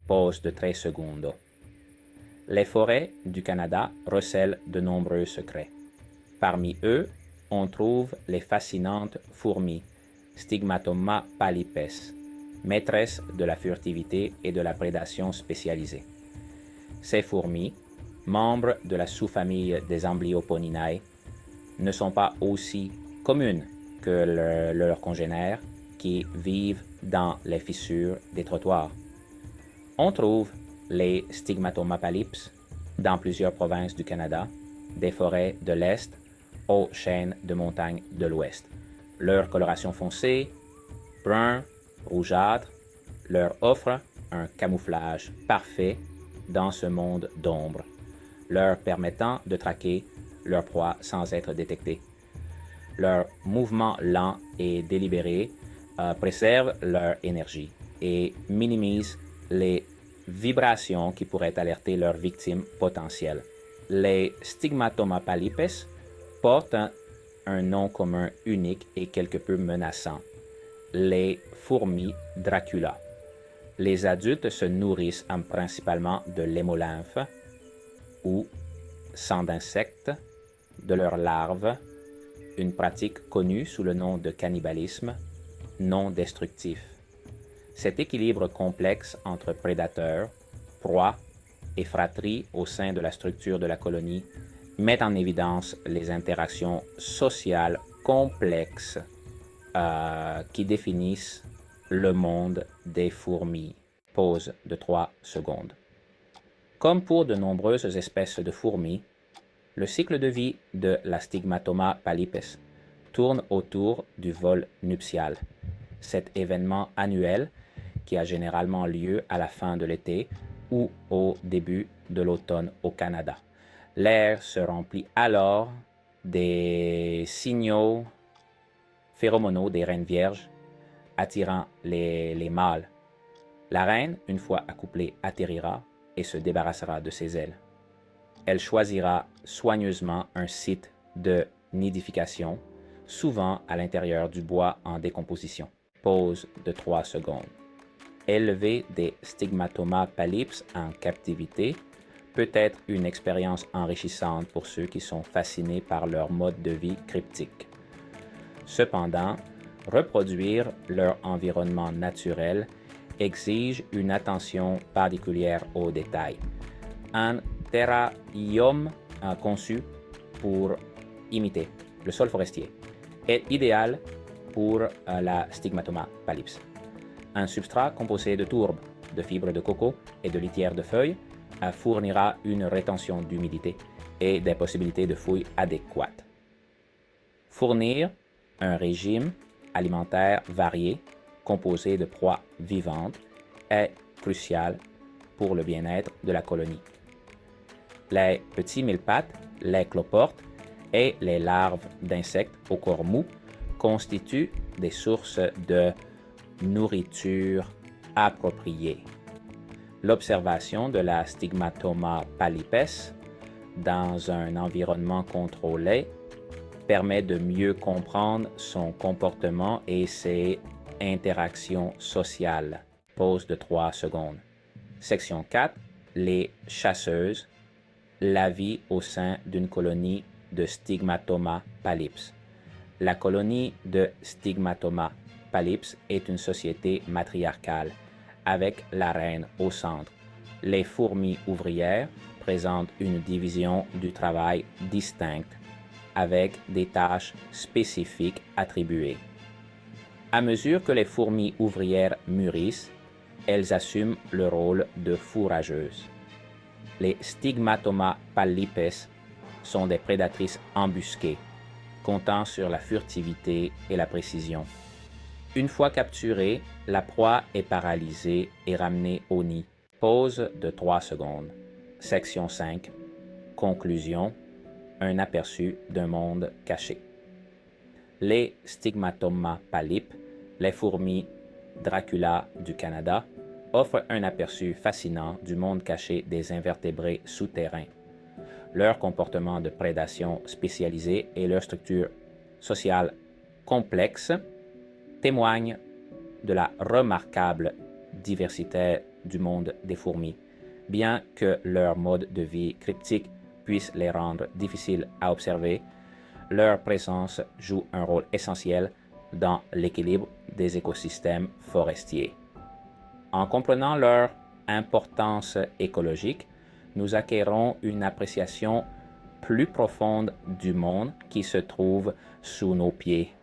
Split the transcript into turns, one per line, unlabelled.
Pause de 13 secondes. Les forêts du Canada recèlent de nombreux secrets. Parmi eux, on trouve les fascinantes fourmis, Stigmatoma pallipes, maîtresses de la furtivité et de la prédation spécialisée. Ces fourmis, membres de la sous-famille des Amblyoponinae, ne sont pas aussi communes que leurs congénères qui vivent dans les fissures des trottoirs. On trouve les Stigmatoma pallipes dans plusieurs provinces du Canada, des forêts de l'Est aux chaînes de montagnes de l'Ouest. Leur coloration foncée, brun, rougeâtre, leur offre un camouflage parfait dans ce monde d'ombre, leur permettant de traquer leur proie sans être détectés. Leur mouvement lent et délibéré préserve leur énergie et minimise les vibrations qui pourraient alerter leurs victimes potentielles. Les Stigmatoma pallipes portent un nom commun unique et quelque peu menaçant, les fourmis Dracula. Les adultes se nourrissent principalement de l'hémolymphe ou sang d'insectes, de leurs larves, une pratique connue sous le nom de cannibalisme non destructif. Cet équilibre complexe entre prédateurs, proies et fratrie au sein de la structure de la colonie met en évidence les interactions sociales complexes qui définissent le monde des fourmis. Pause de 3 secondes. Comme pour de nombreuses espèces de fourmis, le cycle de vie de la Stigmatoma pallipes tourne autour du vol nuptial. Cet événement annuel qui a généralement lieu à la fin de l'été ou au début de l'automne au Canada. L'air se remplit alors des signaux phéromonaux des reines vierges attirant les mâles. La reine, une fois accouplée, atterrira et se débarrassera de ses ailes. Elle choisira soigneusement un site de nidification, souvent à l'intérieur du bois en décomposition. Pause de 3 secondes. Élever des Stigmatoma pallipes en captivité peut être une expérience enrichissante pour ceux qui sont fascinés par leur mode de vie cryptique. Cependant, reproduire leur environnement naturel exige une attention particulière aux détails. Un terrarium conçu pour imiter le sol forestier est idéal pour la Stigmatoma pallipes. Un substrat composé de tourbe, de fibres de coco et de litière de feuilles fournira une rétention d'humidité et des possibilités de fouilles adéquates. Fournir un régime alimentaire varié composé de proies vivantes est crucial pour le bien-être de la colonie. Les petits mille-pattes, les cloportes et les larves d'insectes au corps mou constituent des sources de nourriture appropriée. L'observation de la Stigmatoma pallipes dans un environnement contrôlé permet de mieux comprendre son comportement et ses interactions sociales. Pause de 3 secondes. Section 4. Les chasseuses. La vie au sein d'une colonie de Stigmatoma pallipes. La colonie de Stigmatoma pallipes est une société matriarcale avec la reine au centre. Les fourmis ouvrières présentent une division du travail distincte avec des tâches spécifiques attribuées. À mesure que les fourmis ouvrières mûrissent, elles assument le rôle de fourrageuses. Les Stigmatoma pallipes sont des prédatrices embusquées, comptant sur la furtivité et la précision. Une fois capturée, la proie est paralysée et ramenée au nid. Pause de 3 secondes. Section 5. Conclusion. Un aperçu d'un monde caché. Les Stigmatoma pallipes, les fourmis Dracula du Canada, offrent un aperçu fascinant du monde caché des invertébrés souterrains. Leur comportement de prédation spécialisé et leur structure sociale complexe témoignent de la remarquable diversité du monde des fourmis. Bien que leur mode de vie cryptique puisse les rendre difficiles à observer, leur présence joue un rôle essentiel dans l'équilibre des écosystèmes forestiers. En comprenant leur importance écologique, nous acquérons une appréciation plus profonde du monde qui se trouve sous nos pieds.